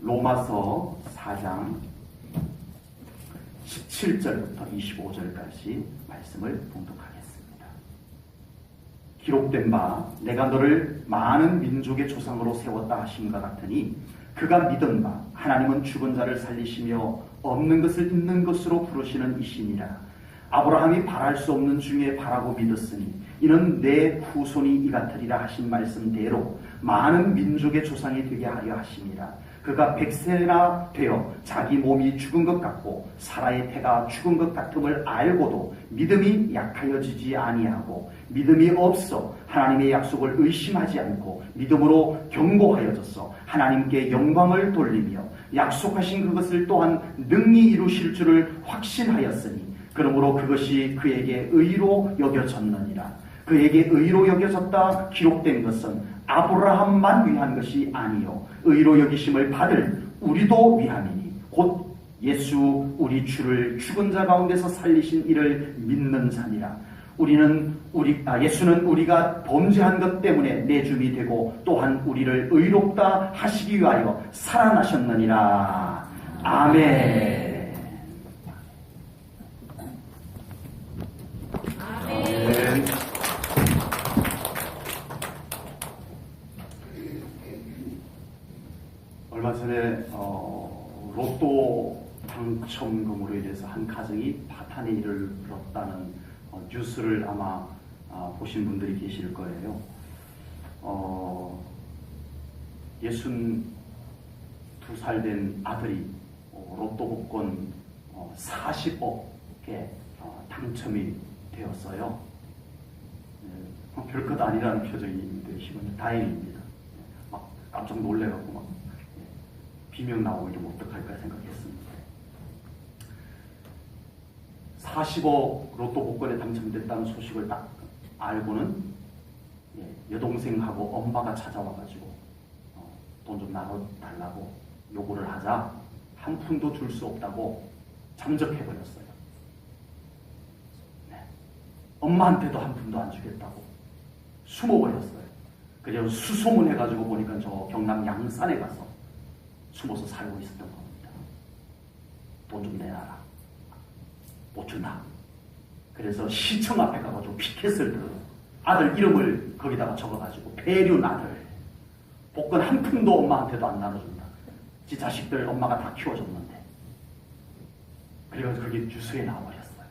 로마서 4장 17절부터 25절까지 말씀을 봉독하겠습니다. 기록된 바 내가 너를 많은 민족의 조상으로 세웠다 하심과 같으니 그가 믿은 바 하나님은 죽은 자를 살리시며 없는 것을 있는 것으로 부르시는 이시니라. 아브라함이 바랄 수 없는 중에 바라고 믿었으니 이는 내 후손이 이 같으리라 하신 말씀대로 많은 민족의 조상이 되게 하려 하심이라. 그가 100세나 되어 자기 몸이 죽은 것 같고 사라의 태가 죽은 것 같음을 알고도 믿음이 약하여지지 아니하고 믿음이 없어 하나님의 약속을 의심하지 않고 믿음으로 견고하여졌어 하나님께 영광을 돌리며 약속하신 그것을 또한 능히 이루실 줄을 확신하였으니 그러므로 그것이 그에게 의로 여겨졌느니라. 그에게 의로 여겨졌다 기록된 것은 아브라함만 위한 것이 아니요 의로 여기심을 받을 우리도 위함이니 곧 예수 우리 주를 죽은 자 가운데서 살리신 이를 믿는 자니라. 예수는 우리가 범죄한 것 때문에 내줌이 되고 또한 우리를 의롭다 하시기 위하여 살아나셨느니라. 아멘. 얼마 전에 로또 당첨금으로 인해서 한 가정이 파탄의 일을 벌였다는 뉴스를 아마 보신 분들이 계실 거예요. 62살 된 아들이 로또 복권 40억에 당첨이 되었어요. 별것 아니라는 표정이 되시면 다행입니다. 막 깜짝 놀래갖고 막 비명 나오고 이러면 어떡할까 생각했습니다. 40억 로또 복권에 당첨됐다는 소식을 딱 알고는 여동생하고 엄마가 찾아와가지고 돈 좀 나눠달라고 요구를 하자 한 푼도 줄 수 없다고 잠적해버렸어요. 엄마한테도 한 푼도 안 주겠다고 숨어버렸어요. 그래서 수소문해가지고 보니까 저 경남 양산에 가서 숨어서 살고 있었던 겁니다. 돈 좀 내놔라. 못 준다. 그래서 시청 앞에 가가지고 피켓을 들어 아들 이름을 거기다가 적어가지고 배륜 아들 복권 한 푼도 엄마한테도 안 나눠준다. 지 자식들 엄마가 다 키워줬는데. 그래가지고 그게 뉴스에 나와버렸어요.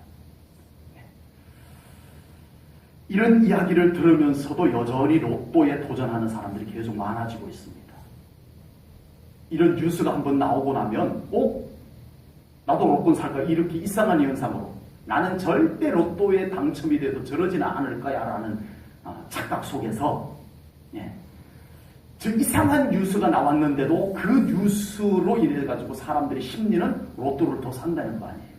이런 이야기를 들으면서도 여전히 로또에 도전하는 사람들이 계속 많아지고 있습니다. 이런 뉴스가 한번 나오고 나면 나도 로또 살까 이렇게 이상한 현상으로 나는 절대 로또에 당첨이 돼도 저러지는 않을 거야 라는 착각 속에서 저 이상한 뉴스가 나왔는데도 그 뉴스로 인해 가지고 사람들의 심리는 로또를 더 산다는 거 아니에요.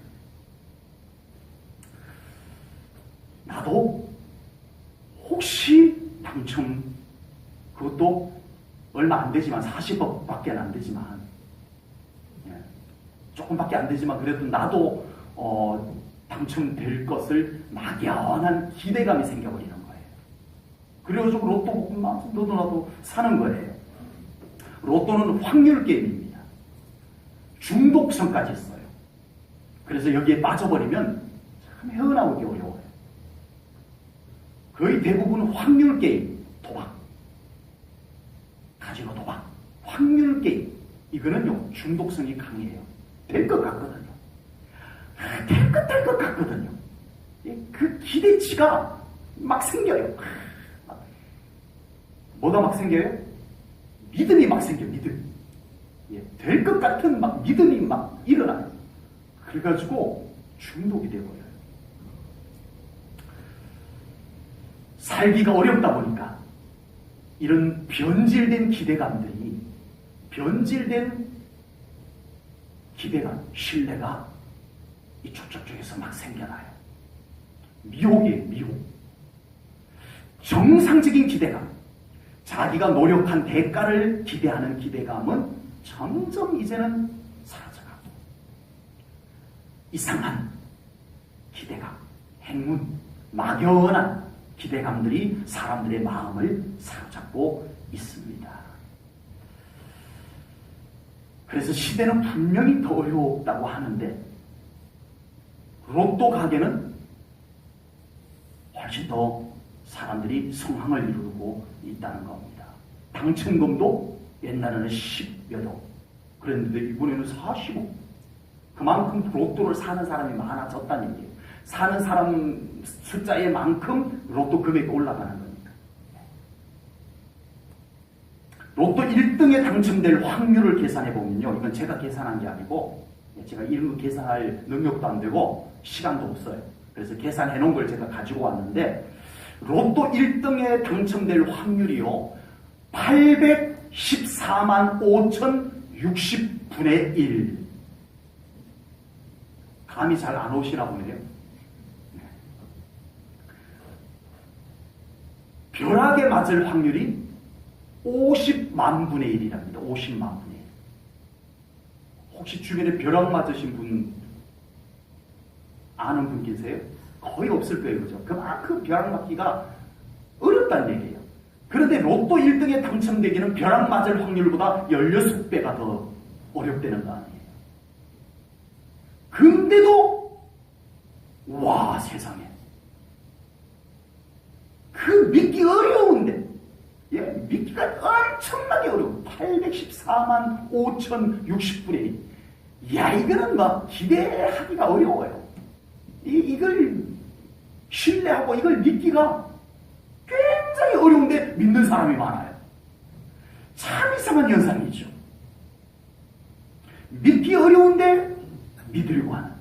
나도 혹시 당첨 그것도 얼마 안 되지만 40억밖에 안 되지만 조금밖에 안 되지만 그래도 나도 당첨될 것을 막연한 기대감이 생겨버리는 거예요. 그래가지고 로또 복권만 너도 나도 사는 거예요. 로또는 확률 게임입니다. 중독성까지 있어요. 그래서 여기에 빠져버리면 참 헤어나오기 어려워요. 거의 대부분 확률 게임, 도박, 카지노 도박, 확률 게임 이거는요 중독성이 강해요. 될 것 같거든요. 될 것 같거든요. 그 기대치가 막 생겨요. 뭐가 막 생겨요? 믿음이 막 생겨요. 믿음. 될 것 같은 막 믿음이 막 일어나요. 그래가지고 중독이 되어버려요. 살기가 어렵다 보니까 이런 변질된 기대감들이 변질된 기대감, 신뢰가 이쪽 저쪽에서 막 생겨나요. 미혹이에요. 미혹. 정상적인 기대감, 자기가 노력한 대가를 기대하는 기대감은 점점 이제는 사라져가고 이상한 기대감, 행운, 막연한 기대감들이 사람들의 마음을 사로잡고 있습니다. 그래서 시대는 분명히 더 어려웠다고 하는데 로또 가게는 훨씬 더 사람들이 성황을 이루고 있다는 겁니다. 당첨금도 옛날에는 10몇 억 그랬는데 이번에는 40억. 그만큼 로또를 사는 사람이 많아졌다는 얘기예요. 사는 사람 숫자에 만큼 로또 금액이 올라가는 겁니다. 로또 1등에 당첨될 확률을 계산해 보면요, 이건 제가 계산한 게 아니고 제가 이런 거 계산할 능력도 안 되고 시간도 없어요. 그래서 계산해 놓은 걸 제가 가지고 왔는데 로또 1등에 당첨될 확률이요 814만 5,060분의 1. 감이 잘 안 오시나 보네요. 벼락에 맞을 확률이 50만 분의 1이랍니다. 50만 분의 1. 혹시 주변에 벼락 맞으신 분 아는 분 계세요? 거의 없을 거예요. 그죠? 그만큼 벼락 맞기가 어렵다는 얘기예요. 그런데 로또 1등에 당첨되기는 벼락 맞을 확률보다 16배가 더 어렵다는 거 아니에요. 근데도 와 세상에 그 믿기 어려운데 믿기가 엄청나게 어려워. 814만 5,060분의 1. 야 이거는 막 기대하기가 어려워요. 이걸 신뢰하고 이걸 믿기가 굉장히 어려운데 믿는 사람이 많아요. 참 이상한 현상이죠. 믿기 어려운데 믿으려고 하는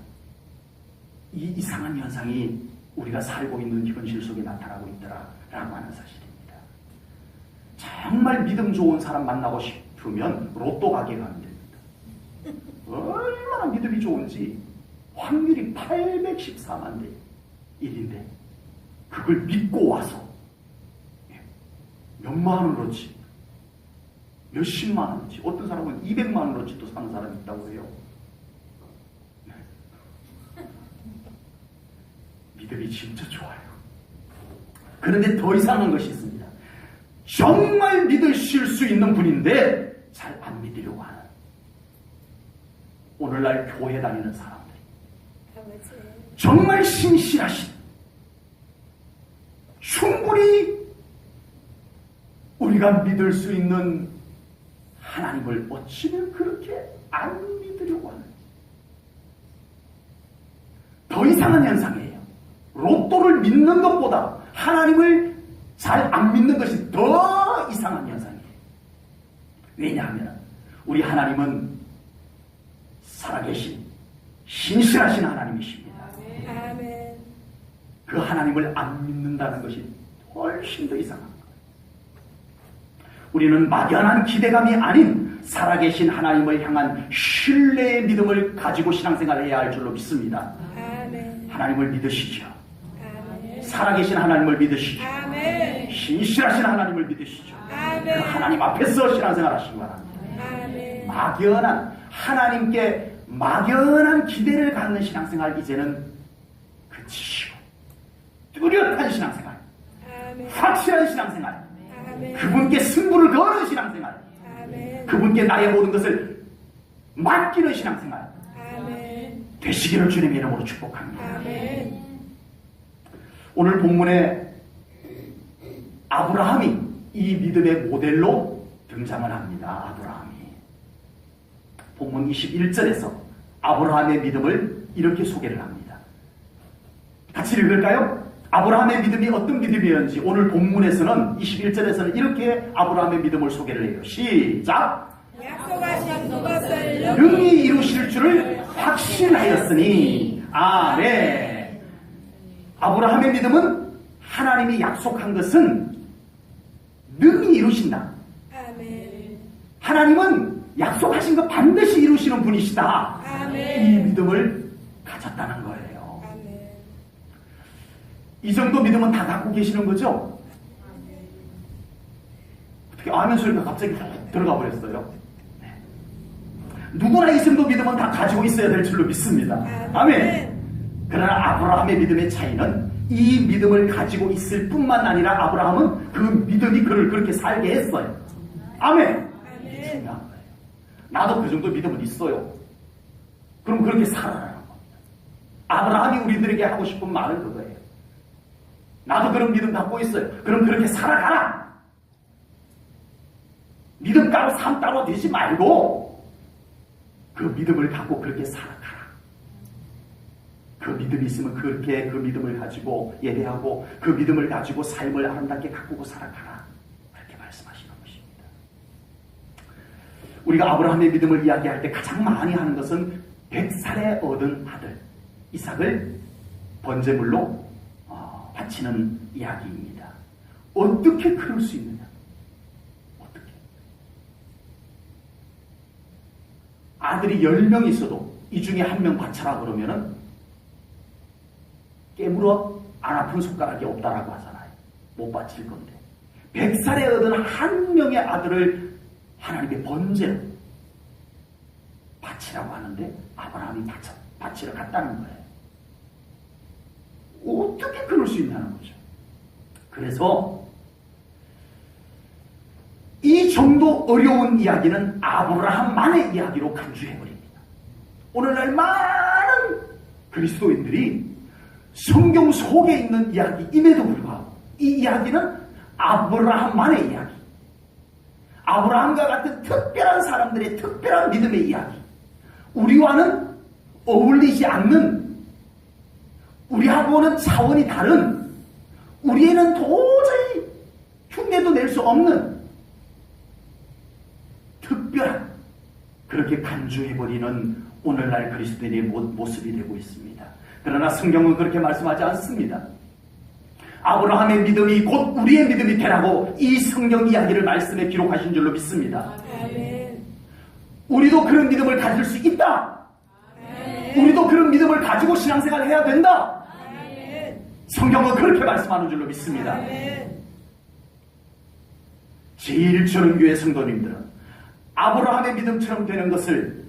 이 이상한 현상이 우리가 살고 있는 현실 속에 나타나고 있더라라고 하는 사실입니다. 정말 믿음 좋은 사람 만나고 싶으면 로또 가게 가면 됩니다. 얼마나 믿음이 좋은지 확률이 814만 대 1인데 그걸 믿고 와서 몇만 원어치 몇십만 원어치 어떤 사람은 200만 원어치도 사는 사람이 있다고 해요. 믿음이 진짜 좋아요. 그런데 더 이상한 것이 있습니다. 정말 믿으실 수 있는 분인데 잘 안 믿으려고 하는 오늘날 교회 다니는 사람들 정말 신실하신 충분히 우리가 믿을 수 있는 하나님을 어찌면 그렇게 안 믿으려고 하는지 더 이상한 현상이에요. 로또를 믿는 것보다 하나님을 잘 안 믿는 것이 더 이상한 현상이에요. 왜냐하면 우리 하나님은 살아계신 신실하신 하나님이십니다. 아멘. 그 하나님을 안 믿는다는 것이 훨씬 더 이상한 거예요. 우리는 막연한 기대감이 아닌 살아계신 하나님을 향한 신뢰의 믿음을 가지고 신앙생활을 해야 할 줄로 믿습니다. 아멘. 하나님을 믿으시죠. 아멘. 살아계신 하나님을 믿으시죠. 아멘. 신실하신 하나님을 믿으시죠. 아멘. 그 하나님 앞에서 신앙생활 하시기 바랍니다. 아멘. 막연한 하나님께 막연한 기대를 갖는 신앙생활 이제는 그치시고 뚜렷한 신앙생활 아멘. 확실한 신앙생활 아멘. 그분께 승부를 거는 신앙생활 아멘. 그분께 나의 모든 것을 맡기는 신앙생활 아멘. 되시기를 주님의 이름으로 축복합니다. 아멘. 오늘 본문에 아브라함이 이 믿음의 모델로 등장을 합니다. 아브라함이 본문 21절에서 아브라함의 믿음을 이렇게 소개를 합니다. 같이 읽을까요? 아브라함의 믿음이 어떤 믿음이었는지 오늘 본문에서는 21절에서는 이렇게 아브라함의 믿음을 소개를 해요. 시작! 약속하신 그것을 능히 이루실 줄을 확신하였으니 아멘. 아브라함의 믿음은 하나님이 약속한 것은 능히 이루신다. 아멘. 하나님은 약속하신 거 반드시 이루시는 분이시다. 아멘. 이 믿음을 가졌다는 거예요. 아멘. 이 정도 믿음은 다 갖고 계시는 거죠? 어떻게 아멘 소리가 갑자기 훅 들어가 버렸어요? 네. 누구나 이 정도 믿음은 다 가지고 있어야 될 줄로 믿습니다. 아멘. 그러나 아브라함의 믿음의 차이는 이 믿음을 가지고 있을 뿐만 아니라 아브라함은 그 믿음이 그를 그렇게 살게 했어요. 아멘. 아멘. 나도 그 정도 믿음은 있어요. 그럼 그렇게 살아라는 겁니다. 아브라함이 우리들에게 하고 싶은 말은 그거예요. 나도 그런 믿음 갖고 있어요. 그럼 그렇게 살아가라. 믿음 따로 삶 따로 되지 말고 그 믿음을 갖고 그렇게 살아가라. 그 믿음이 있으면 그렇게 그 믿음을 가지고 예배하고 그 믿음을 가지고 삶을 아름답게 가꾸고 살아가라. 그렇게 말씀하시는 것입니다. 우리가 아브라함의 믿음을 이야기할 때 가장 많이 하는 것은 100살에 얻은 아들 이삭을 번제물로 바치는 이야기입니다. 어떻게 그럴 수 있느냐? 어떻게? 아들이 10명 있어도 이 중에 한 명 바쳐라 그러면은 깨물어 안 아픈 손가락이 없다라고 하잖아요. 못 바칠 건데 100살에 얻은 한 명의 아들을 하나님께 번제로 바치라고 하는데 아브라함이 바치러 갔다는 거예요. 어떻게 그럴 수 있냐는 거죠. 그래서 이 정도 어려운 이야기는 아브라함만의 이야기로 간주해버립니다. 오늘날 많은 그리스도인들이 성경 속에 있는 이야기임에도 불구하고 이 이야기는 아브라함만의 이야기, 아브라함과 같은 특별한 사람들의 특별한 믿음의 이야기, 우리와는 어울리지 않는, 우리하고는 차원이 다른, 우리에는 도저히 흉내도 낼 수 없는 특별한, 그렇게 간주해버리는 오늘날 그리스도인의 모습이 되고 있습니다. 그러나 성경은 그렇게 말씀하지 않습니다. 아브라함의 믿음이 곧 우리의 믿음이 되라고 이 성경 이야기를 말씀에 기록하신 줄로 믿습니다. 아멘. 우리도 그런 믿음을 가질 수 있다. 아멘. 우리도 그런 믿음을 가지고 신앙생활을 해야 된다. 아멘. 성경은 그렇게 말씀하는 줄로 믿습니다. 아멘. 제1초능교회 성도님들은 아브라함의 믿음처럼 되는 것을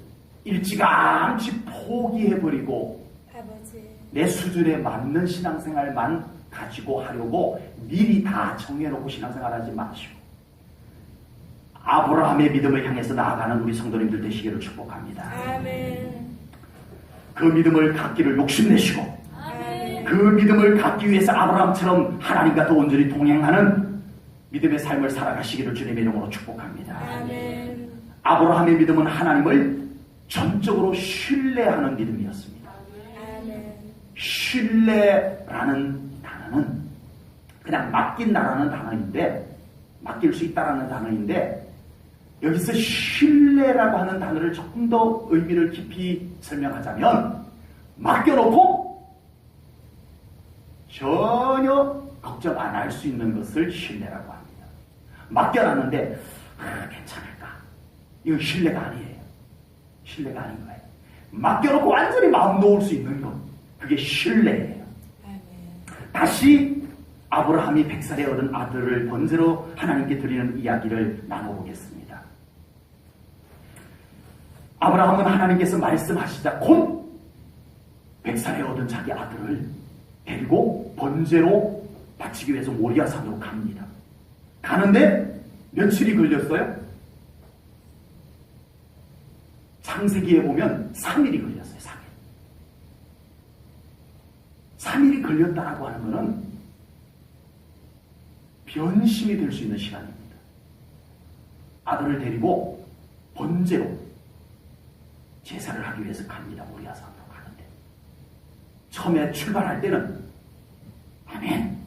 일찌감치 포기해버리고 아버지. 내 수준에 맞는 신앙생활만 가지고 하려고 미리 다 정해놓고 신앙생활하지 마시고 아브라함의 믿음을 향해서 나아가는 우리 성도님들 되시기를 축복합니다. 아멘. 그 믿음을 갖기를 욕심내시고 아멘. 그 믿음을 갖기 위해서 아브라함처럼 하나님과 더 온전히 동행하는 믿음의 삶을 살아가시기를 주님의 이름으로 축복합니다. 아멘. 아브라함의 믿음은 하나님을 전적으로 신뢰하는 믿음이었습니다. 아멘. 신뢰라는 단어는 그냥 맡긴다라는 단어인데, 맡길 수 있다라는 단어인데, 여기서 신뢰라고 하는 단어를 조금 더 의미를 깊이 설명하자면 맡겨놓고 전혀 걱정 안 할 수 있는 것을 신뢰라고 합니다. 맡겨놨는데 괜찮을까? 이건 신뢰가 아니에요. 신뢰가 아닌 거예요. 맡겨놓고 완전히 마음 놓을 수 있는 것, 그게 신뢰예요. 아멘. 다시 아브라함이 100살에 얻은 아들을 번제로 하나님께 드리는 이야기를 나눠보겠습니다. 아브라함은 하나님께서 말씀하시자 곧 100살에 얻은 자기 아들을 데리고 번제로 바치기 위해서 모리아산으로 갑니다. 가는데 며칠이 걸렸어요? 창세기에 보면 3일이 걸렸어요. 3일이 걸렸다라고 하는 것은 변심이 될 수 있는 시간입니다. 아들을 데리고 번제로 제사를 하기 위해서 갑니다. 모리아산으로 가는데 처음에 출발할 때는 아멘,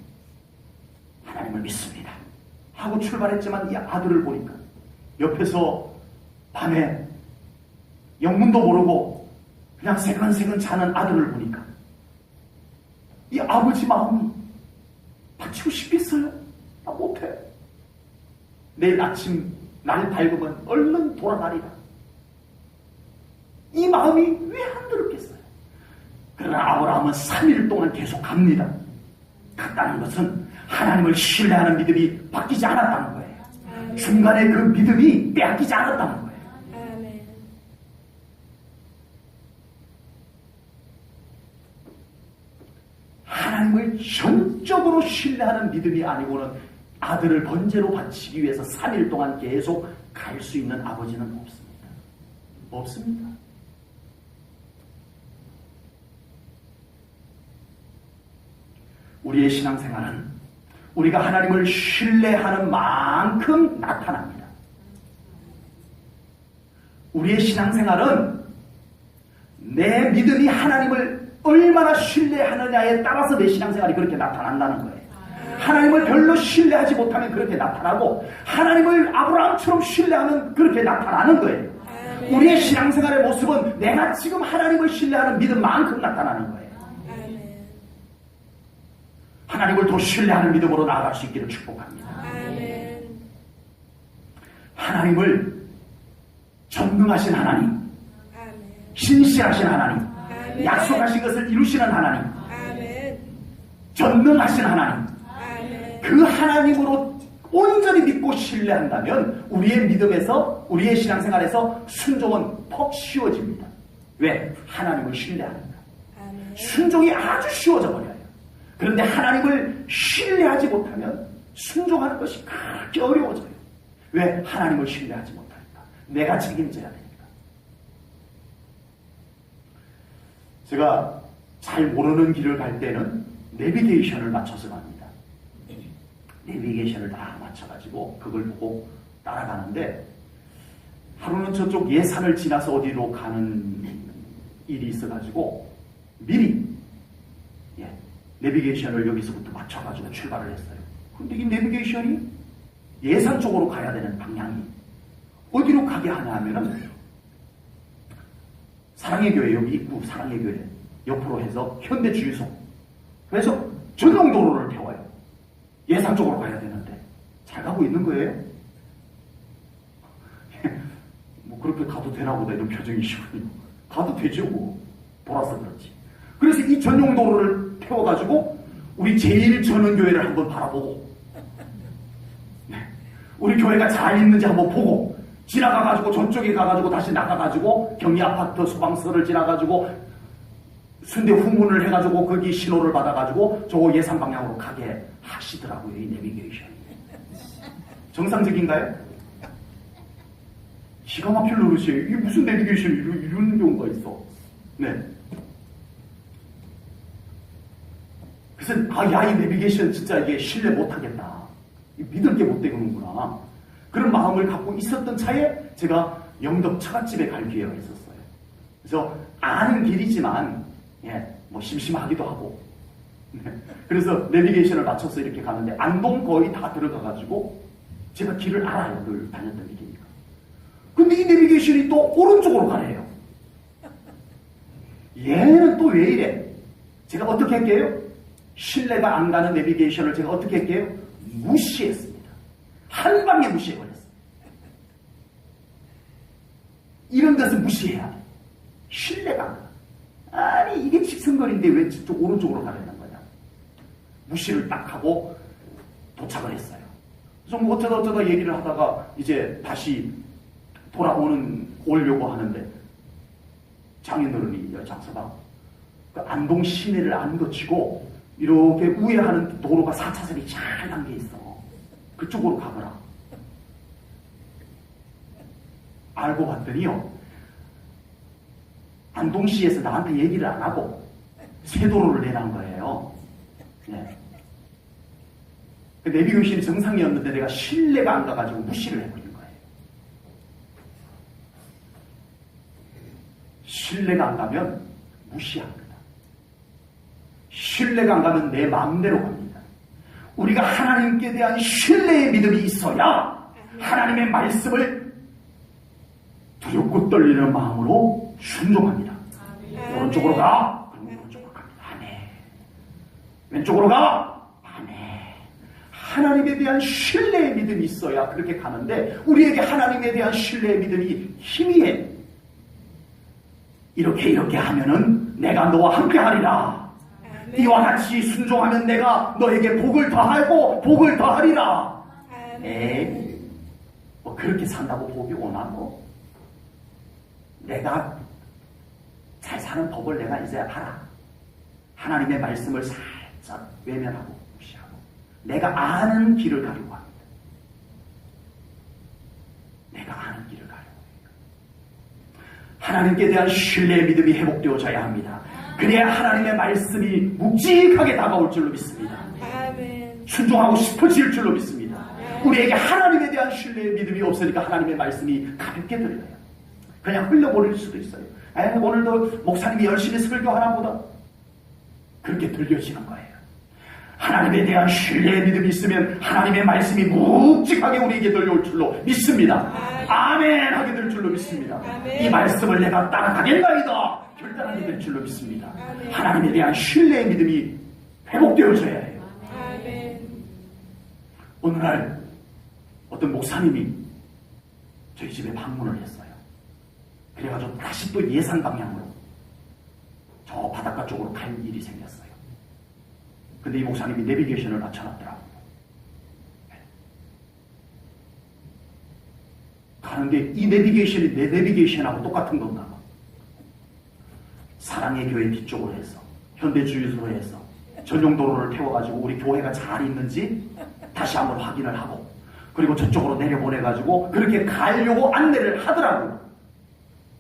하나님을 믿습니다 하고 출발했지만 이 아들을 보니까 옆에서 밤에 영문도 모르고 그냥 새근새근 자는 아들을 보니까 이 아버지 마음이 바치고 싶겠어요? 나 못해. 내일 아침 날 밝으면 얼른 돌아가리라. 이 마음이 왜 안 들었겠어요? 그러나 아브라함은 3일 동안 계속 갑니다. 갔다는 것은 하나님을 신뢰하는 믿음이 바뀌지 않았다는 거예요. 아멘. 중간에 그 믿음이 빼앗기지 않았다는 거예요. 아멘. 하나님을 전적으로 신뢰하는 믿음이 아니고는 아들을 번제로 바치기 위해서 3일 동안 계속 갈 수 있는 아버지는 없습니다. 없습니다. 우리의 신앙생활은 우리가 하나님을 신뢰하는 만큼 나타납니다. 우리의 신앙생활은 내 믿음이 하나님을 얼마나 신뢰하느냐에 따라서 내 신앙생활이 그렇게 나타난다는 거예요. 하나님을 별로 신뢰하지 못하면 그렇게 나타나고, 하나님을 아브라함처럼 신뢰하면 그렇게 나타나는 거예요. 우리의 신앙생활의 모습은 내가 지금 하나님을 신뢰하는 믿음만큼 나타나는 거예요. 하나님을 더 신뢰하는 믿음으로 나아갈 수 있기를 축복합니다. 하나님을 전능하신 하나님, 신실하신 하나님, 약속하신 것을 이루시는 하나님, 전능하신 하나님, 그 하나님으로 온전히 믿고 신뢰한다면 우리의 믿음에서, 우리의 신앙생활에서 순종은 퍽 쉬워집니다. 왜? 하나님을 신뢰하니까. 순종이 아주 쉬워져 버려요. 그런데 하나님을 신뢰하지 못하면 순종하는 것이 그렇게 어려워져요. 왜? 하나님을 신뢰하지 못하니까. 내가 책임져야 되니까. 제가 잘 모르는 길을 갈 때는 내비게이션을 맞춰서 갑니다. 내비게이션을 다 맞춰가지고 그걸 보고 따라가는데, 하루는 저쪽 예산을 지나서 어디로 가는 일이 있어가지고 미리 내비게이션을 여기서부터 맞춰가지고 출발을 했어요. 근데 이 내비게이션이 예산 쪽으로 가야 되는 방향이 어디로 가게 하냐 하면은 사랑의 교회, 여기 입구 사랑의 교회 옆으로 해서 현대 주유소, 그래서 전용도로를 태워요. 예산 쪽으로 가야 되는데 잘 가고 있는 거예요. 뭐 그렇게 가도 되나 보다 이런 표정이시군요. 가도 되죠, 뭐 돌아서 그렇지. 그래서 이 전용도로를 태워가지고 우리 제1전원교회를 한번 바라보고, 우리 교회가 잘 있는지 한번 보고, 지나가가지고 저쪽에 가가지고 다시 나가가지고 경리아파트 소방서를 지나가지고 순대 후문을 해가지고 거기 신호를 받아가지고 저 예산 방향으로 가게 하시더라고요, 이 내비게이션이. 정상적인가요? 기가 막힐 노릇이에요. 이게 무슨 내비게이션이 이런 경우가 있어. 네. 그래서 이 내비게이션 진짜 이게 신뢰 못하겠다. 믿을 게 못 되는구나. 그런 마음을 갖고 있었던 차에 제가 영덕 처갓집에 갈 기회가 있었어요. 그래서 아는 길이지만 뭐 심심하기도 하고, 그래서 내비게이션을 맞춰서 이렇게 가는데 안동 거의 다 들어가가지고 제가 길을 알아요. 늘 다녔던 길이니까. 근데 이 내비게이션이 또 오른쪽으로 가래요. 얘는 또 왜 이래? 제가 어떻게 할게요? 신뢰가 안 가는 내비게이션을 제가 어떻게 할게요? 무시했습니다. 한 방에 무시해버렸어요. 이런 것은 무시해야 돼. 신뢰가 안 가. 아니 이게 직선거리인데 왜 저쪽 오른쪽으로 가려는 거냐. 무시를 딱 하고 도착을 했어요. 그래서 뭐 어쩌다 얘기를 하다가 이제 다시 오려고 하는데 장인어른이 장서방 그 안동 시내를 안 거치고 이렇게 우회하는 도로가 4차선이 잘 난 게 있어. 그쪽으로 가거라. 알고 봤더니요, 안동시에서 나한테 얘기를 안 하고 새 도로를 내놓은 거예요. 네. 내비게이션이 정상이었는데 내가 신뢰가 안 가가지고 무시를 해버린 거예요. 신뢰가 안 가면 무시합니다. 신뢰가 안 가면 내 마음대로 갑니다. 우리가 하나님께 대한 신뢰의 믿음이 있어야 하나님의 말씀을 두렵고 떨리는 마음으로 순종합니다. 오른쪽으로 가? 그럼 오른쪽으로 갑니다. 아멘. 왼쪽으로 가? 아멘. 하나님에 대한 신뢰의 믿음이 있어야 그렇게 가는데, 우리에게 하나님에 대한 신뢰의 믿음이 희미해. 이렇게 하면은 내가 너와 함께 하리라. 이와 같이 순종하면 내가 너에게 복을 더하고 복을 더하리라. 에이, 뭐 그렇게 산다고 복이 오나 뭐. 내가 잘 사는 법을 내가 이제 알아. 하나님의 말씀을 살짝 외면하고 무시하고 내가 아는 길을 가려고 합니다. 내가 아는 길을 가려고 합니다. 하나님께 대한 신뢰의 믿음이 회복되어져야 합니다. 그래야 하나님의 말씀이 묵직하게 다가올 줄로 믿습니다. 아멘. 순종하고 싶어질 줄로 믿습니다. 우리에게 하나님에 대한 신뢰의 믿음이 없으니까 하나님의 말씀이 가볍게 들려요. 그냥 흘려버릴 수도 있어요. 오늘도 목사님이 열심히 설교하나 보다. 그렇게 들려지는 거예요. 하나님에 대한 신뢰의 믿음이 있으면 하나님의 말씀이 묵직하게 우리에게 들려올 줄로 믿습니다. 아멘 하게 될 줄로 믿습니다. 이 말씀을 내가 따라가겠나이다 결단하게 될 줄로 믿습니다. 하나님에 대한 신뢰의 믿음이 회복되어져야 해요. 아멘. 어느 날 어떤 목사님이 저희 집에 방문을 했어요. 그래가지고 다시 또 예산 방향으로 저 바닷가 쪽으로 갈 일이 생겼어요. 근데 이 목사님이 내비게이션을 맞춰놨더라고요. 가는데 이 내비게이션이 내 내비게이션하고 똑같은 건가 봐. 사랑의 교회 뒤쪽으로 해서 현대주유소로 해서 전용도로를 태워가지고 우리 교회가 잘 있는지 다시 한번 확인을 하고 그리고 저쪽으로 내려보내가지고 그렇게 가려고 안내를 하더라고요.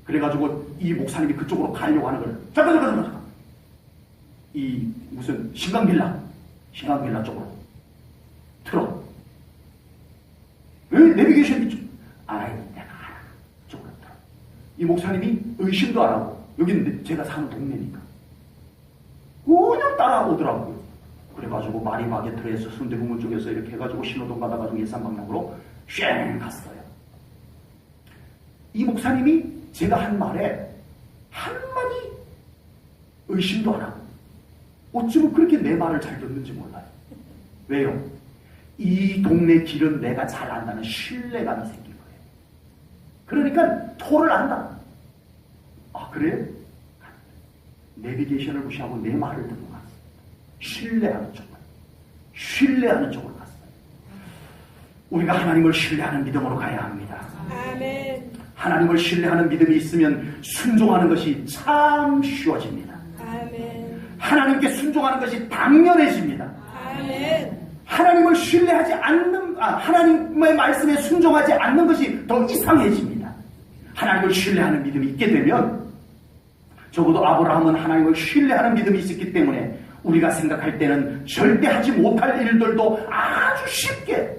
그래가지고 이 목사님이 그쪽으로 가려고 하는 걸 잠깐 이 무슨 신강빌라 쪽으로 틀어. 왜 내비게이션 이쪽? 아이 내가 알아. 쪽으로 틀어. 이 목사님이 의심도 안 하고 여기는 제가 사는 동네니까 그냥 따라오더라고요. 그래가지고 마리바게트에서 순대국물 쪽에서 이렇게 해가지고 신호등 받아가지고 예산 방향으로 쉥 갔어요. 이 목사님이 제가 한 말에 한마디 의심도 안 하고 어쩌면 그렇게 내 말을 잘 듣는지 몰라요. 왜요? 이 동네 길은 내가 잘 안다는 신뢰감이 생긴 거예요. 그러니까 토를 안다. 아 그래요? 내비게이션을 무시하고 내 말을 듣고 갔어요. 신뢰하는 쪽으로 갔어요. 우리가 하나님을 신뢰하는 믿음으로 가야 합니다. 아멘. 하나님을 신뢰하는 믿음이 있으면 순종하는 것이 참 쉬워집니다. 아멘. 하나님께 순종하는 것이 당연해집니다. 아멘. 하나님을 신뢰하지 않는, 하나님의 말씀에 순종하지 않는 것이 더 이상해집니다. 하나님을 신뢰하는 믿음이 있게 되면 적어도 아브라함은 하나님을 신뢰하는 믿음이 있었기 때문에 우리가 생각할 때는 절대 하지 못할 일들도 아주 쉽게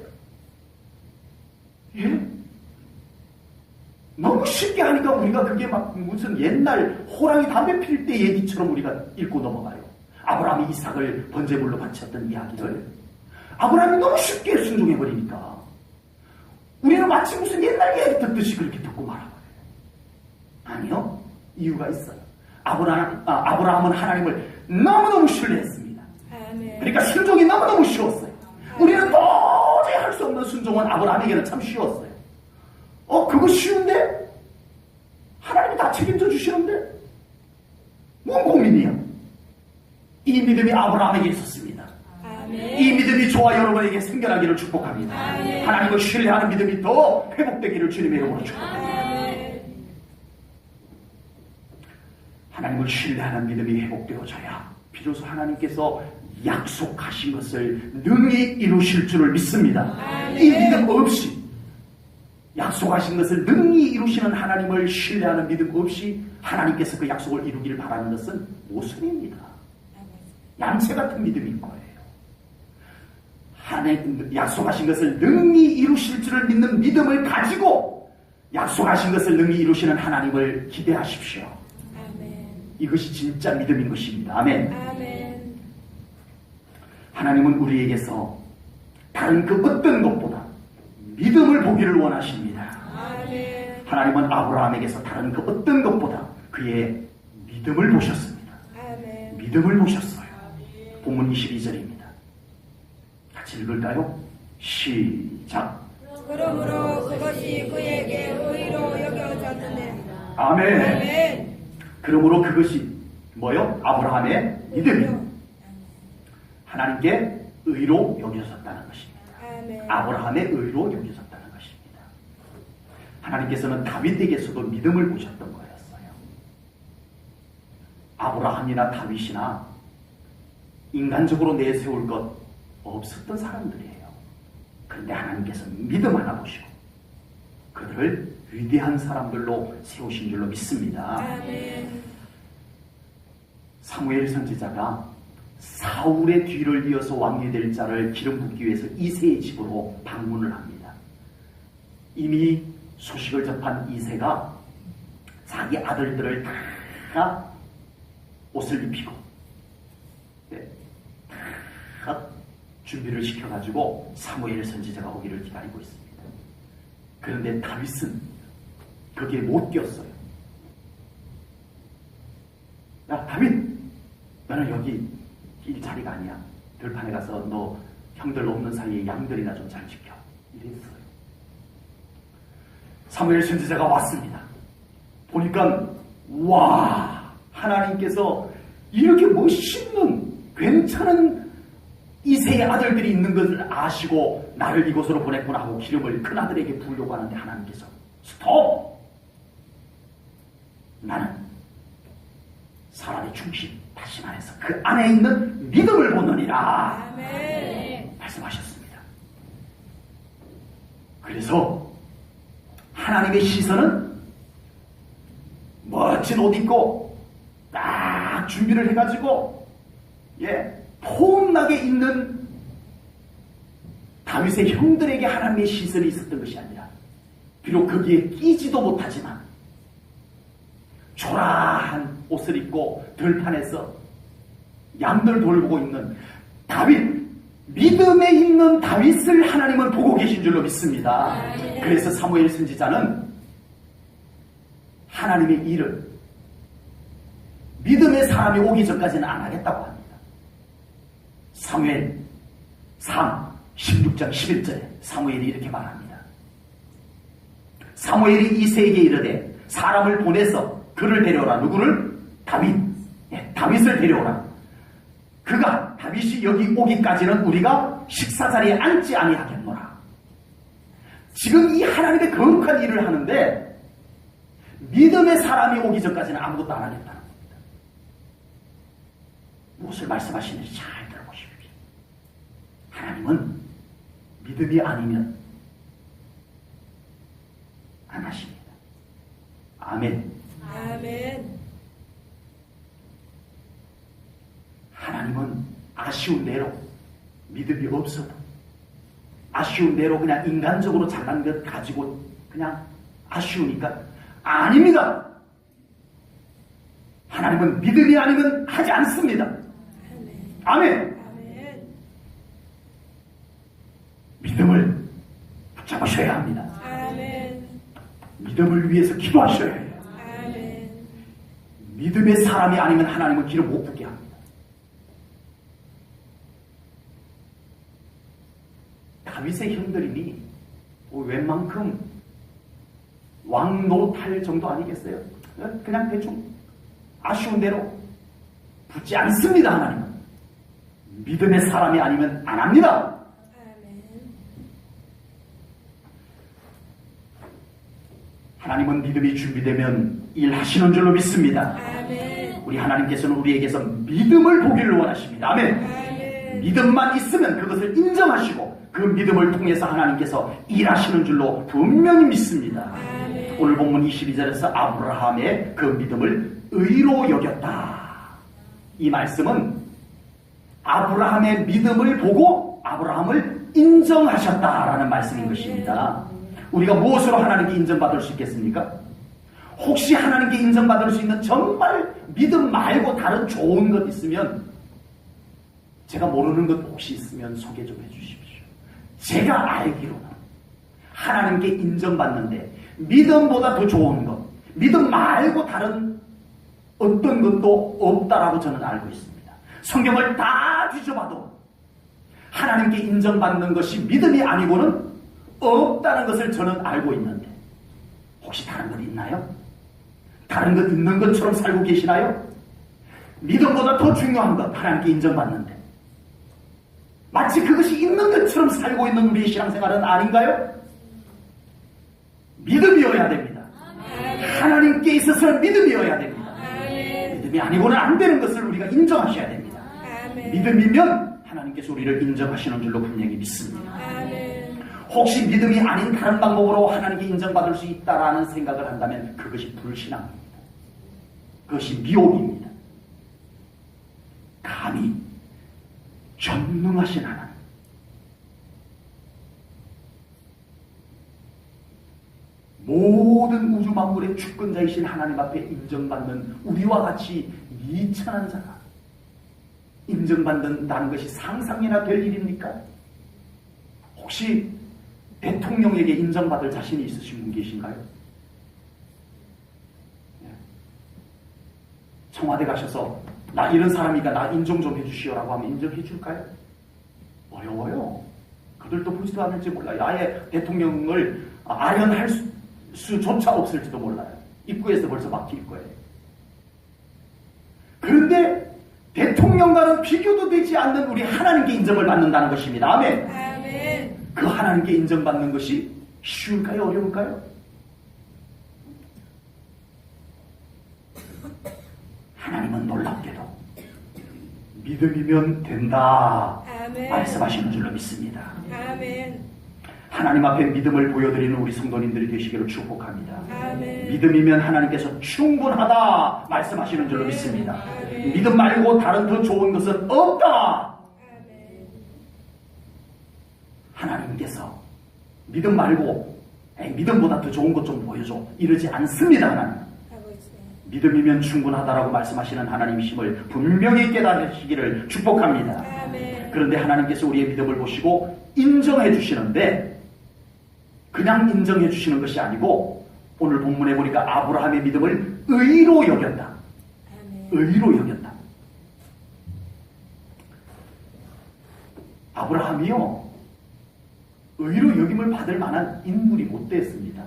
너무 쉽게 하니까 우리가 그게 막 무슨 옛날 호랑이 담배 필 때 얘기처럼 우리가 읽고 넘어가요. 아브라함이 이삭을 번제물로 바쳤던 이야기를 아브라함이 너무 쉽게 순종해버리니까 우리는 마치 무슨 옛날 얘기 듣듯이 그렇게 듣고 말아버려요. 아니요. 이유가 있어요. 아브라함은 하나님을 너무너무 신뢰했습니다. 아멘. 그러니까 순종이 너무너무 쉬웠어요. 우리는 도저히 할 수 없는 순종은 아브라함에게는 참 쉬웠어요. 그거 쉬운데? 하나님이 다 책임져 주시는데? 뭔 고민이야? 이 믿음이 아브라함에게 있었습니다. 아멘. 이 믿음이 저와 여러분에게 생겨나기를 축복합니다. 아멘. 하나님을 신뢰하는 믿음이 더 회복되기를 주님의 이름으로 축복합니다. 아멘. 하나님을 신뢰하는 믿음이 회복되어져야 비로소 하나님께서 약속하신 것을 능히 이루실 줄을 믿습니다. 아멘. 이 믿음 없이 약속하신 것을 능히 이루시는 하나님을 신뢰하는 믿음 없이 하나님께서 그 약속을 이루기를 바라는 것은 모순입니다. 얌체 같은 믿음인 거예요. 하나님 약속하신 것을 능히 이루실 줄을 믿는 믿음을 가지고 약속하신 것을 능히 이루시는 하나님을 기대하십시오. 아멘. 이것이 진짜 믿음인 것입니다. 아멘. 아멘. 하나님은 우리에게서 다른 그 어떤 것보다 믿음을 보기를 원하십니다. 아멘. 하나님은 아브라함에게서 다른 그 어떤 것보다 그의 믿음을 보셨습니다. 아멘. 믿음을 보셨어요. 본문 22절입니다. 같이 읽을까요? 시작. 그러므로 그것이 그에게 의로 여겨졌느니. 아멘. 아멘. 그러므로 그것이 뭐요? 아브라함의 믿음이 하나님께 의로 여겨졌다는 것입니다. 아멘. 아브라함의 의로 여겨졌다는 것입니다. 하나님께서는 다윗에게서도 믿음을 보셨던 거였어요. 아브라함이나 다윗이나 인간적으로 내세울 것 없었던 사람들이에요. 그런데 하나님께서 믿음 하나 보시고 그들을 위대한 사람들로 세우신 줄로 믿습니다. 아멘. 사무엘 선지자가 사울의 뒤를 이어서 왕이 될 자를 기름 붓기 위해서 이새의 집으로 방문을 합니다. 이미 소식을 접한 이새가 자기 아들들을 다 옷을 입히고 다 준비를 시켜가지고 사무엘 선지자가 오기를 기다리고 있습니다. 그런데 다윗은 거기에 못 뛰었어요. 야, 다윗! 너는 여기 일자리가 아니야. 들판에 가서 너 형들 없는 사이에 양들이나 좀 잘 지켜. 이랬어요. 사무엘 선지자가 왔습니다. 보니까 와, 하나님께서 이렇게 멋있는 괜찮은 이새의 아들들이 있는 것을 아시고 나를 이곳으로 보냈구나 하고 기름을 큰아들에게 부으려고 하는데 하나님께서 스톱! 나는 사람의 중심, 다시 말해서 그 안에 있는 믿음을 보느니라. 아멘. 말씀하셨습니다. 그래서 하나님의 시선은 멋진 옷 입고 딱 준비를 해가지고 폼나게 있는 다윗의 형들에게 하나님의 시선이 있었던 것이 아니라 비록 거기에 끼지도 못하지만 초라한 옷을 입고 들판에서 양들 돌보고 있는 다윗, 믿음에 있는 다윗을 하나님은 보고 계신 줄로 믿습니다. 그래서 사무엘 선지자는 하나님의 일을 믿음의 사람이 오기 전까지는 안 하겠다고 합니다. 사무엘 3, 16장 11절에 사무엘이 이렇게 말합니다. 사무엘이 이새에게 이르되 사람을 보내서 그를 데려오라. 누구를? 다윗. 다윗을 데려오라. 그가 다윗이 여기 오기까지는 우리가 식사자리에 앉지 아니하겠노라. 지금 이 하나님의 거룩한 일을 하는데 믿음의 사람이 오기 전까지는 아무것도 안 하겠다는 겁니다. 무엇을 말씀하시는지 잘 들어보십시오. 하나님은 믿음이 아니면 안 하십니다. 아멘. 아멘. 하나님은 아쉬운 대로 믿음이 없어도 아쉬운 대로 그냥 인간적으로 잘난 것 가지고 그냥 아쉬우니까 아닙니다. 하나님은 믿음이 아니면 하지 않습니다. 아멘. 아멘. 믿음을 붙잡으셔야 합니다. 아멘. 믿음을 위해서 기도하셔야 해요. 아멘. 믿음의 사람이 아니면 하나님은 기름 못 붓게 합니다. 다윗의 형들이니 웬만큼 왕노탈 정도 아니겠어요? 그냥 대충 아쉬운 대로 붙지 않습니다. 하나님은 믿음의 사람이 아니면 안 합니다. 아멘. 하나님은 믿음이 준비되면 일하시는 줄로 믿습니다. 아멘. 우리 하나님께서는 우리에게서 믿음을 보기를 원하십니다. 아멘. 아멘. 믿음만 있으면 그것을 인정하시고 그 믿음을 통해서 하나님께서 일하시는 줄로 분명히 믿습니다. 아멘. 오늘 본문 22절에서 아브라함의 그 믿음을 의로 여겼다. 이 말씀은 아브라함의 믿음을 보고 아브라함을 인정하셨다라는 말씀인 것입니다. 우리가 무엇으로 하나님께 인정받을 수 있겠습니까? 혹시 하나님께 인정받을 수 있는 정말 믿음 말고 다른 좋은 것 있으면 제가 모르는 것 혹시 있으면 소개 좀 해주십시오. 제가 알기로는 하나님께 인정받는데 믿음보다 더 좋은 것, 믿음 말고 다른 어떤 것도 없다라고 저는 알고 있습니다. 성경을 다 뒤져봐도 하나님께 인정받는 것이 믿음이 아니고는 없다는 것을 저는 알고 있는데 혹시 다른 것 있나요? 다른 것 있는 것처럼 살고 계시나요? 믿음보다 더 중요한 것 하나님께 인정받는데 마치 그것이 있는 것처럼 살고 있는 우리의 신앙생활은 아닌가요? 믿음이어야 됩니다. 하나님께 있어서는 믿음이어야 됩니다. 믿음이 아니고는 안 되는 것을 우리가 인정하셔야 됩니다. 믿음이면 하나님께서 우리를 인정하시는 줄로 분명히 믿습니다. 혹시 믿음이 아닌 다른 방법으로 하나님께 인정받을 수 있다라는 생각을 한다면 그것이 불신앙입니다. 그것이 미혹입니다. 감히 전능하신 하나님, 모든 우주 만물의 주권자이신 하나님 앞에 인정받는 우리와 같이 미천한 자가 인정받는다는 것이 상상이나 될 일입니까? 혹시 대통령에게 인정받을 자신이 있으신 분 계신가요? 청와대 가셔서 나 이런 사람이니까 나 인정 좀 해주시오라고 하면 인정해 줄까요? 어려워요. 그들도 보지도 않을지 몰라요. 아예 대통령을 아련할 수조차 없을지도 몰라요. 입구에서 벌써 막힐 거예요. 그런데 대통령과는 비교도 되지 않는 우리 하나님께 인정을 받는다는 것입니다. 아멘. 아멘. 그 하나님께 인정받는 것이 쉬울까요? 어려울까요? 하나님은 놀랍게도 믿음이면 된다 아멘. 말씀하시는 줄로 믿습니다. 아멘. 하나님 앞에 믿음을 보여드리는 우리 성도님들이 되시기를 축복합니다. 아멘. 믿음이면 하나님께서 충분하다 말씀하시는 줄로 믿습니다. 아멘. 믿음 말고 다른 더 좋은 것은 없다. 아멘. 하나님께서 믿음 말고 믿음보다 더 좋은 것 좀 보여줘 이러지 않습니다. 하나님 아버지. 믿음이면 충분하다라고 말씀하시는 하나님이심을 분명히 깨달으시기를 축복합니다. 아멘. 그런데 하나님께서 우리의 믿음을 보시고 인정해 주시는데 그냥 인정해 주시는 것이 아니고 오늘 본문에 보니까 아브라함의 믿음을 의로 여겼다. 아멘. 의로 여겼다. 아브라함이요 의로 여김을 받을 만한 인물이 못 됐습니다.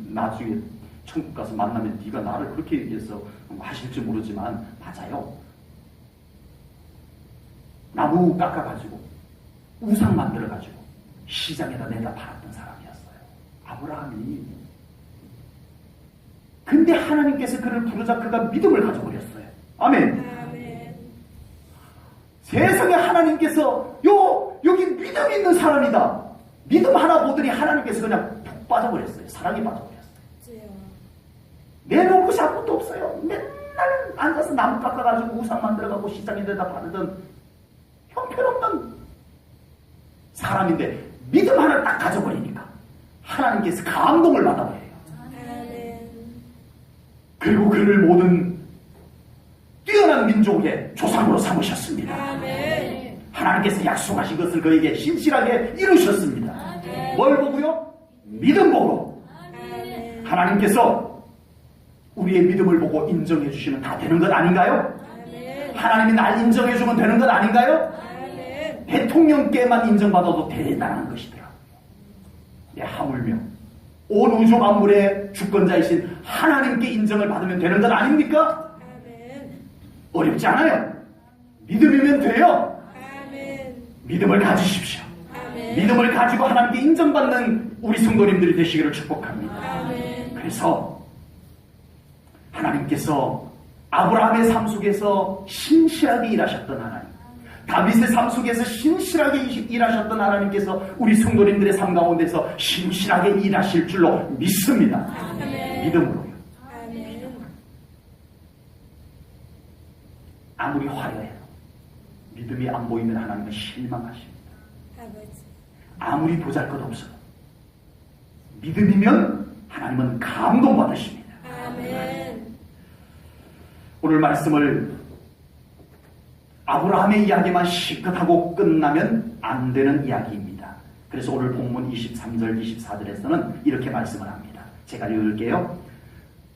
나중에 천국 가서 만나면 네가 나를 그렇게 얘기해서 하실지 모르지만 맞아요. 나무 깎아가지고 우상 만들어가지고 시장에다 내다 팔았던 사람이었어요. 아브라함이. 근데 하나님께서 그를 부르자 그가 믿음을 가져버렸어요. 아멘. 아멘. 세상에 하나님께서 여기 믿음 있는 사람이다. 믿음 하나 보더니 하나님께서 그냥 푹 빠져버렸어요. 사랑에 빠져버렸어요. 주여. 내놓을 것이 아무것도 없어요. 맨날 앉아서 나무 깎아가지고 우상 만들어가고 시장에 내다 파르던 형편없는 사람인데 믿음 하나 딱 가져버리니까 하나님께서 감동을 받아버려요. 아멘. 그리고 그를 모든 뛰어난 민족의 조상으로 삼으셨습니다. 아멘. 하나님께서 약속하신 것을 그에게 신실하게 이루셨습니다. 아멘. 뭘 보고요? 믿음 보고. 아멘. 하나님께서 우리의 믿음을 보고 인정해 주시면 다 되는 것 아닌가요? 아멘. 하나님이 날 인정해 주면 되는 것 아닌가요? 아멘. 대통령께만 인정받아도 대단한 것이더라. 하물며 온 우주 만물의 주권자이신 하나님께 인정을 받으면 되는 것 아닙니까? 아멘. 어렵지 않아요. 믿음이면 돼요. 아멘. 믿음을 가지십시오. 아멘. 믿음을 가지고 하나님께 인정받는 우리 성도님들이 되시기를 축복합니다. 아멘. 그래서 하나님께서 아브라함의 삶 속에서 신실하게 일하셨던 하나님, 다윗의 삶 속에서 신실하게 일하셨던 하나님께서 우리 성도님들의 삶 가운데서 신실하게 일하실 줄로 믿습니다. 아멘. 믿음으로요. 아멘. 아무리 화려해도 믿음이 안 보이면 하나님은 실망하십니다. 아버지. 아무리 보잘것없어도 믿음이면 하나님은 감동받으십니다. 아멘. 오늘 말씀을 아브라함의 이야기만 시끗하고 끝나면 안 되는 이야기입니다. 그래서 오늘 본문 23절, 24절에서는 이렇게 말씀을 합니다. 제가 읽을게요.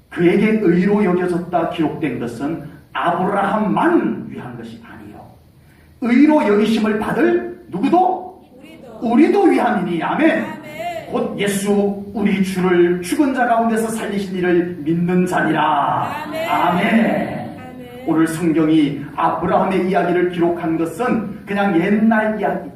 그에게 의로 여겨졌다 기록된 것은 아브라함만 위한 것이 아니요 의로 여기심을 받을 누구도? 우리도 위함이니. 아멘. 아멘. 곧 예수 우리 주를 죽은 자 가운데서 살리신 이를 믿는 자니라. 아멘. 아멘. 오늘 성경이 아브라함의 이야기를 기록한 것은 그냥 옛날 이야기,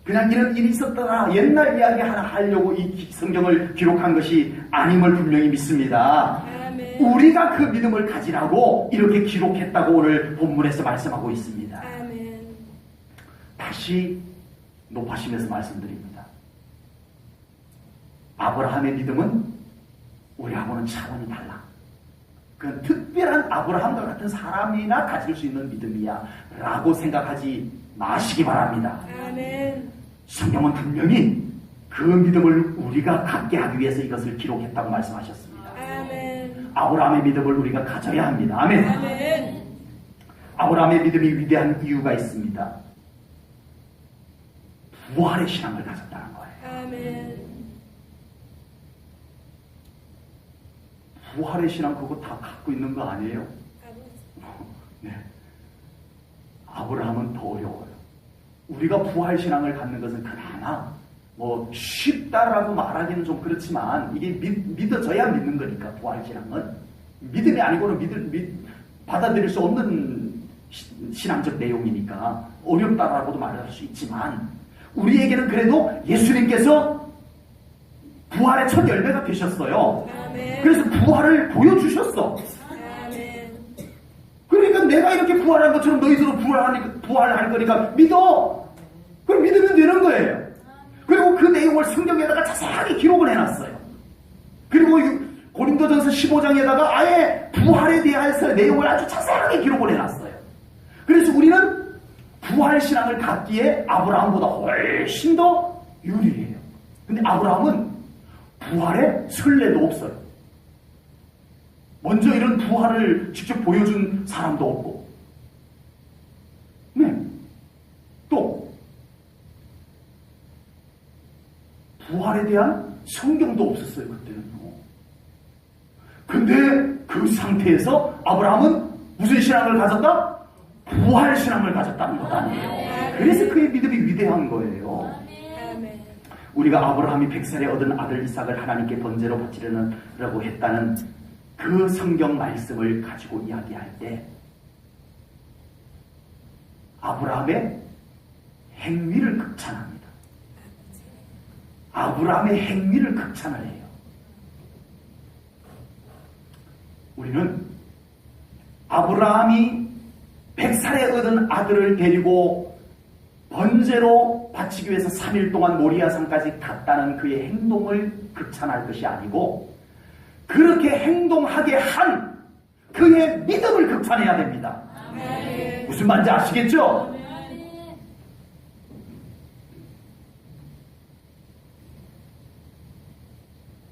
그냥 이런 일이 있었더라 옛날 이야기 하나 하려고 이 성경을 기록한 것이 아님을 분명히 믿습니다. 아멘. 우리가 그 믿음을 가지라고 이렇게 기록했다고 오늘 본문에서 말씀하고 있습니다. 아멘. 다시 높아심에서 말씀드립니다. 아브라함의 믿음은 우리하고는 차원이 달라. 그건 특별한 아브라함과 같은 사람이나 가질 수 있는 믿음이야 라고 생각하지 마시기 바랍니다. 아멘. 성경은 분명히 그 믿음을 우리가 갖게 하기 위해서 이것을 기록했다고 말씀하셨습니다. 아멘. 아브라함의 믿음을 우리가 가져야 합니다. 아멘. 아멘. 아브라함의 믿음이 위대한 이유가 있습니다. 부활의 신앙을 가졌다는 거예요. 아멘. 부활의 신앙 그거 다 갖고 있는 거 아니에요? 아버지. 네. 아브라함은 더 어려워요. 우리가 부활 신앙을 갖는 것은 그나마 뭐 쉽다라고 말하기는 좀 그렇지만 이게 믿어져야 믿는 거니까 부활 신앙은 믿음이 아니고는 받아들일 수 없는 신앙적 내용이니까 어렵다라고도 말할 수 있지만 우리에게는 그래도 예수님께서 부활의 첫 열매가 되셨어요. 아멘. 그래서 부활을 보여주셨어. 아멘. 그러니까 내가 이렇게 부활한 것처럼 너희들도 부활할 거니까 믿어. 그럼 믿으면 되는 거예요. 그리고 그 내용을 성경에다가 자세하게 기록을 해놨어요. 그리고 고린도전서 15장에다가 아예 부활에 대해서 내용을 아주 자세하게 기록을 해놨어요. 그래서 우리는 부활 신앙을 갖기에 아브라함보다 훨씬 더 유리해요. 근데 아브라함은 부활에 설레도 없어요. 먼저 이런 부활을 직접 보여준 사람도 없고, 네. 또 부활에 대한 성경도 없었어요 그때는요. 근데 그 상태에서 아브라함은 무슨 신앙을 가졌다? 부활 신앙을 가졌다는 것 아니에요. 그래서 그의 믿음이 위대한 거예요. 아멘. 우리가 아브라함이 100살에 얻은 아들 이삭을 하나님께 번제로 바치려고 했다는 그 성경 말씀을 가지고 이야기할 때 아브라함의 행위를 극찬합니다. 아브라함의 행위를 극찬을 해요. 우리는 아브라함이 100살에 얻은 아들을 데리고 번제로 바치기 위해서 3일 동안 모리아산까지 갔다는 그의 행동을 극찬할 것이 아니고 그렇게 행동하게 한 그의 믿음을 극찬해야 됩니다. 아멘. 무슨 말인지 아시겠죠?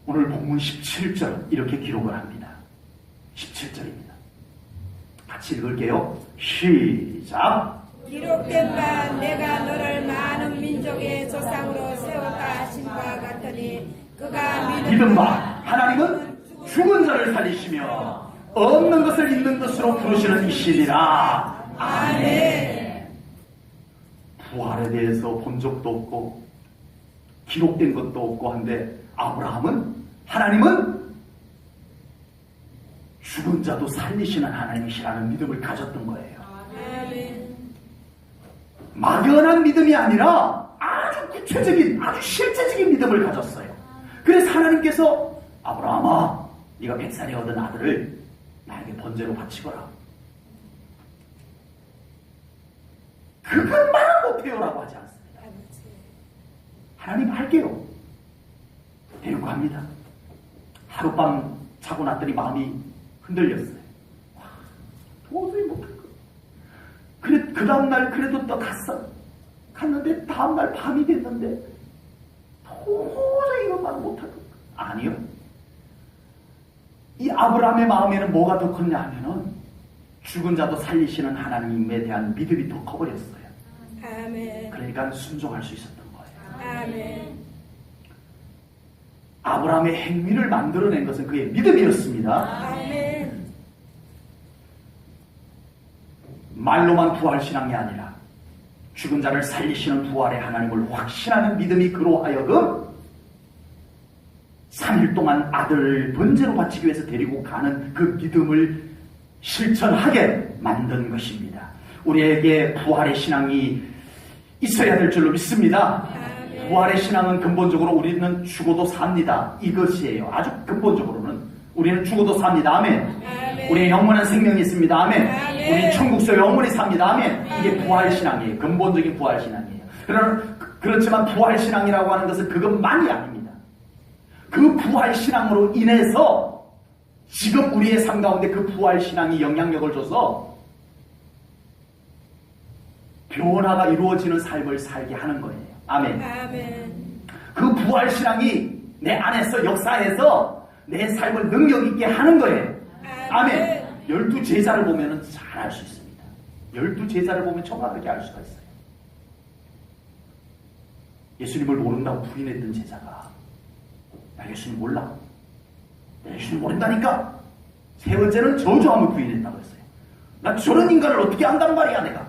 오늘 본문 17절 이렇게 기록을 합니다. 17절입니다. 같이 읽을게요. 시작. 기록된 바 내가 너를 많은 민족의 조상으로 세웠다 하신과 같으니 그가 믿음 바 하나님은 죽은 자를 살리시며 없는 것을 있는 것으로 부르시는 이시니라. 아멘. 부활에 대해서 본 적도 없고 기록된 것도 없고 한데 하나님은 죽은 자도 살리시는 하나님이시라는 믿음을 가졌던 거예요. 아멘. 막연한 믿음이 아니라 아주 구체적인 아주 실제적인 믿음을 가졌어요. 그래서 하나님께서 아브라함아 네가 100살에 얻은 아들을 나에게 번제로 바치거라. 그것만 못해요라고 하지 않습니다. 아버지. 하나님 할게요. 데리고 갑니다. 하룻밤 자고 났더니 마음이 흔들렸어요. 와, 도저히 못할 거. 그래 그 다음날 그래도 또 갔는데 다음날 밤이 됐는데 도저히 이것만 못할 거. 아니요. 이 아브라함의 마음에는 뭐가 더 컸냐 하면은 죽은 자도 살리시는 하나님에 대한 믿음이 더 커버렸어요. 아멘. 그러니까 순종할 수 있었던 거예요. 아멘. 아브라함의 행위를 만들어낸 것은 그의 믿음이었습니다. 아멘. 말로만 부활신앙이 아니라 죽은 자를 살리시는 부활의 하나님을 확신하는 믿음이 그로 하여금 3일 동안 아들을 번제로 바치기 위해서 데리고 가는 그 믿음을 실천하게 만든 것입니다. 우리에게 부활의 신앙이 있어야 될 줄로 믿습니다. 부활의 신앙은 근본적으로 우리는 죽어도 삽니다. 이것이에요. 아주 근본적으로는 우리는 죽어도 삽니다. 아멘. 우리는 영원한 생명이 있습니다. 아멘. 우리는 천국서 영원히 삽니다. 아멘. 이게 부활신앙이에요. 근본적인 부활신앙이에요. 그렇지만 부활신앙이라고 하는 것은 그것만이 아닙니다. 그 부활신앙으로 인해서 지금 우리의 삶 가운데 그 부활신앙이 영향력을 줘서 변화가 이루어지는 삶을 살게 하는 거예요. 아멘. 아멘. 그 부활신앙이 내 안에서 역사해서 내 삶을 능력 있게 하는 거예요. 아멘. 12제자를 보면 잘 알 수 있습니다. 12제자를 보면 정확하게 알 수가 있어요. 예수님을 모른다고 부인했던 제자가 나 예수님 몰라. 나 예수님 모른다니까. 세 번째는 저주함을 부인했다고 했어요. 나 저런 인간을 어떻게 안단 말이야 내가.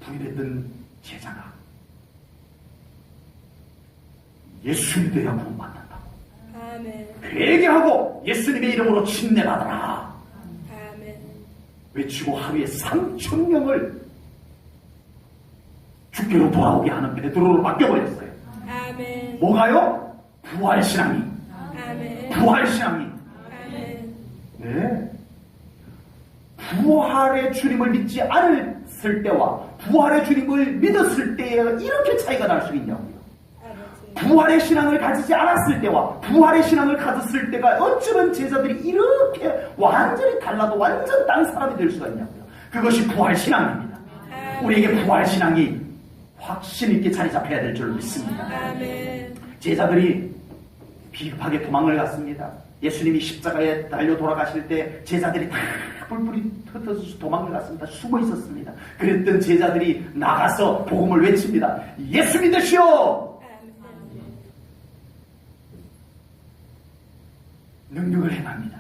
부인했던 제자가 예수님 돼야 구원받는다고. 아멘. 회개하고 예수님의 이름으로 침례받아라. 아멘. 외치고 하루에 3,000명을 주께로 돌아오게 하는 베드로로 바뀌어버렸어요. 아멘. 뭐가요? 부활신앙이. 아멘. 부활신앙이. 아멘. 네. 부활의 주님을 믿지 않았을 때와 부활의 주님을 믿었을 때에 이렇게 차이가 날 수 있냐고요. 부활의 신앙을 가지지 않았을 때와 부활의 신앙을 가졌을 때가 어쩌면 제자들이 이렇게 완전히 달라도 완전 다른 사람이 될 수가 있냐고요. 그것이 부활신앙입니다. 우리에게 부활신앙이 확신 있게 자리 잡혀야 될 줄 믿습니다. 아멘. 제자들이 비겁하게 도망을 갔습니다. 예수님이 십자가에 달려 돌아가실 때 제자들이 다 뿔뿔이 흩어져서 도망을 갔습니다. 숨어 있었습니다. 그랬던 제자들이 나가서 복음을 외칩니다. 예수 믿으시오! 능력을 행합니다.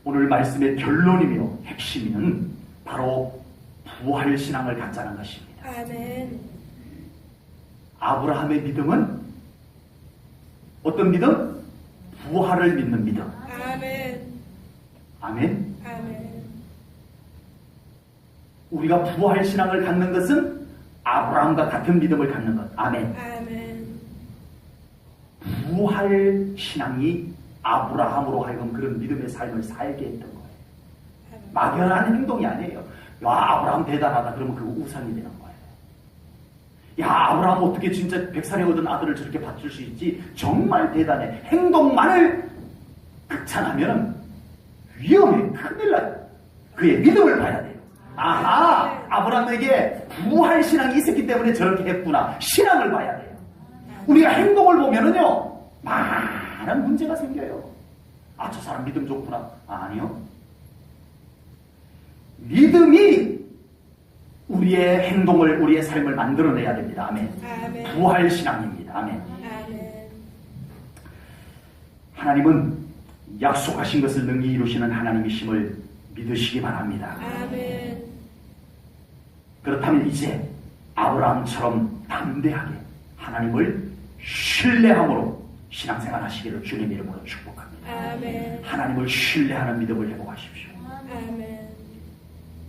오늘 말씀의 결론이며 핵심은 바로 부활신앙을 갖자는 것입니다. 아멘. 아브라함의 믿음은 어떤 믿음? 부활을 믿는 믿음. 아멘. 아멘. 아멘. 우리가 부활신앙을 갖는 것은 아브라함과 같은 믿음을 갖는 것. 아멘. 아멘. 부활신앙이 아브라함으로 하여금 그런 믿음의 삶을 살게 했던 거예요. 막연한 행동이 아니에요. 야, 아브라함 대단하다. 그러면 그거 우상이 되는 거예요. 야, 아브라함 어떻게 진짜 100살에 얻은 아들을 저렇게 바칠 수 있지? 정말 대단해. 행동만을 극찬하면 위험해. 큰일 나요. 그의 믿음을 봐야 돼요. 아하, 아브라함에게 부활신앙이 있었기 때문에 저렇게 했구나. 신앙을 봐야 돼요. 우리가 행동을 보면은요, 많은 문제가 생겨요. 아, 저 사람 믿음 좋구나. 아니요. 믿음이 우리의 행동을, 우리의 삶을 만들어내야 됩니다. 아멘. 아멘. 부활신앙입니다. 아멘. 아멘. 하나님은 약속하신 것을 능히 이루시는 하나님이심을 믿으시기 바랍니다. 아멘. 그렇다면 이제 아브라함처럼 담대하게 하나님을 신뢰함으로 신앙생활 하시기를 주님 이름으로 축복합니다. 아멘. 하나님을 신뢰하는 믿음을 회복하십시오. 아멘.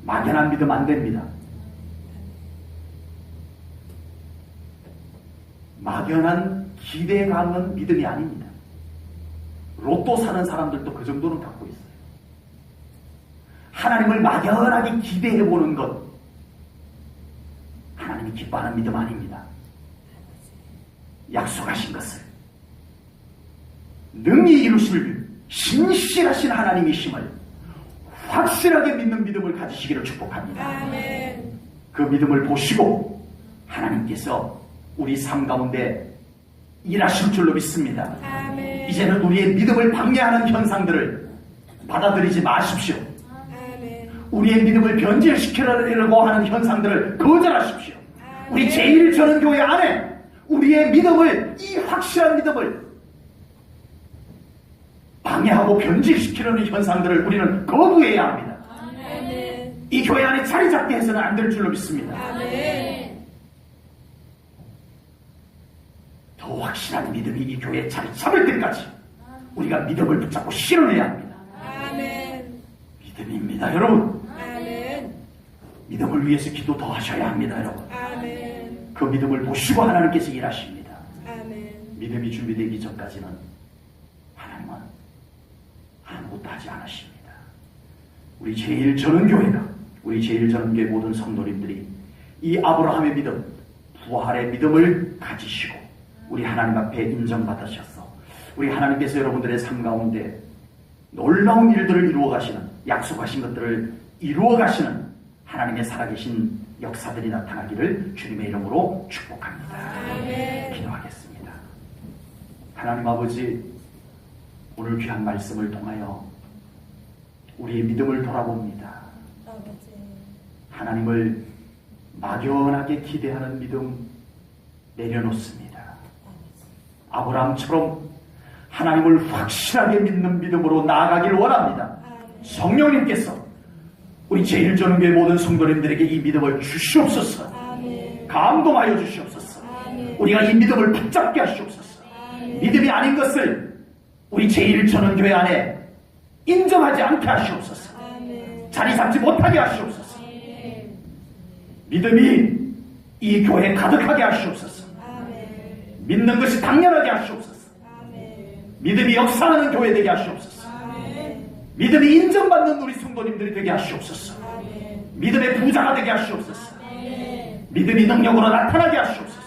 막연한 믿음 안 됩니다. 막연한 기대감은 믿음이 아닙니다. 로또 사는 사람들도 그 정도는 갖고 있어요. 하나님을 막연하게 기대해보는 것, 하나님이 기뻐하는 믿음 아닙니다. 약속하신 것을 능히 이루실 신실하신 하나님이심을 확실하게 믿는 믿음을 가지시기를 축복합니다. 아멘. 그 믿음을 보시고 하나님께서 우리 삶 가운데 일하실 줄로 믿습니다. 아멘. 이제는 우리의 믿음을 방해하는 현상들을 받아들이지 마십시오. 아멘. 우리의 믿음을 변질시키려고 하는 현상들을 거절하십시오. 우리 제1전원교회 안에 우리의 믿음을, 이 확실한 믿음을 방해하고 변질시키려는 현상들을 우리는 거부해야 합니다. 아멘. 이 교회 안에 자리 잡게 해서는 안 될 줄로 믿습니다. 아멘. 더 확실한 믿음이 이 교회에 자리 잡을 때까지 우리가 믿음을 붙잡고 실현해야 합니다. 아멘. 믿음입니다, 여러분. 아멘. 믿음을 위해서 기도 더 하셔야 합니다, 여러분. 아멘. 그 믿음을 보시고 하나님께서 일하십니다. 아멘. 믿음이 준비되기 전까지는 하나님은 아무것도 하지 않으십니다. 우리 제1전원교회가 우리 제1전교회 모든 성도님들이 이 아브라함의 믿음, 부활의 믿음을 가지시고 우리 하나님 앞에 인정받으셔서 우리 하나님께서 여러분들의 삶 가운데 놀라운 일들을 이루어 가시는, 약속하신 것들을 이루어 가시는 하나님의 살아계신 역사들이 나타나기를 주님의 이름으로 축복합니다. 아멘. 기도하겠습니다. 하나님 아버지, 오늘 귀한 말씀을 통하여 우리의 믿음을 돌아봅니다. 하나님을 막연하게 기대하는 믿음 내려놓습니다. 아브라함처럼 하나님을 확실하게 믿는 믿음으로 나아가길 원합니다. 성령님께서 우리 제1전교회 모든 성도님들에게 이 믿음을 주시옵소서. 감동하여 주시옵소서. 우리가 이 믿음을 붙잡게 하시옵소서. 믿음이 아닌 것을 우리 제1전교회 안에 인정하지 않게 하시옵소서. 자리 잡지 못하게 하시옵소서. 믿음이 이 교회에 가득하게 하시옵소서. 믿는 것이 당연하게 하시옵소서. 믿음이 역사하는 교회 되게 하시옵소서. 믿음이 인정받는 우리 성도님들이 되게 하시옵소서. 믿음의 부자가 되게 하시옵소서. 믿음이 능력으로 나타나게 하시옵소서.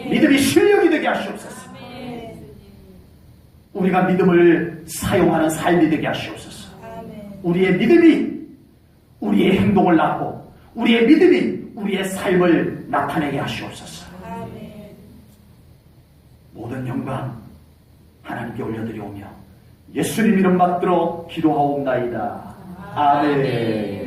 믿음이 실력이 되게 하시옵소서. 우리가 믿음을 사용하는 삶이 되게 하시옵소서. 우리의 믿음이 우리의 행동을 낳고 우리의 믿음이 우리의 삶을 나타내게 하시옵소서. 모든 영광 하나님께 올려드리오며 예수님 이름 받들어 기도하옵나이다. 아멘.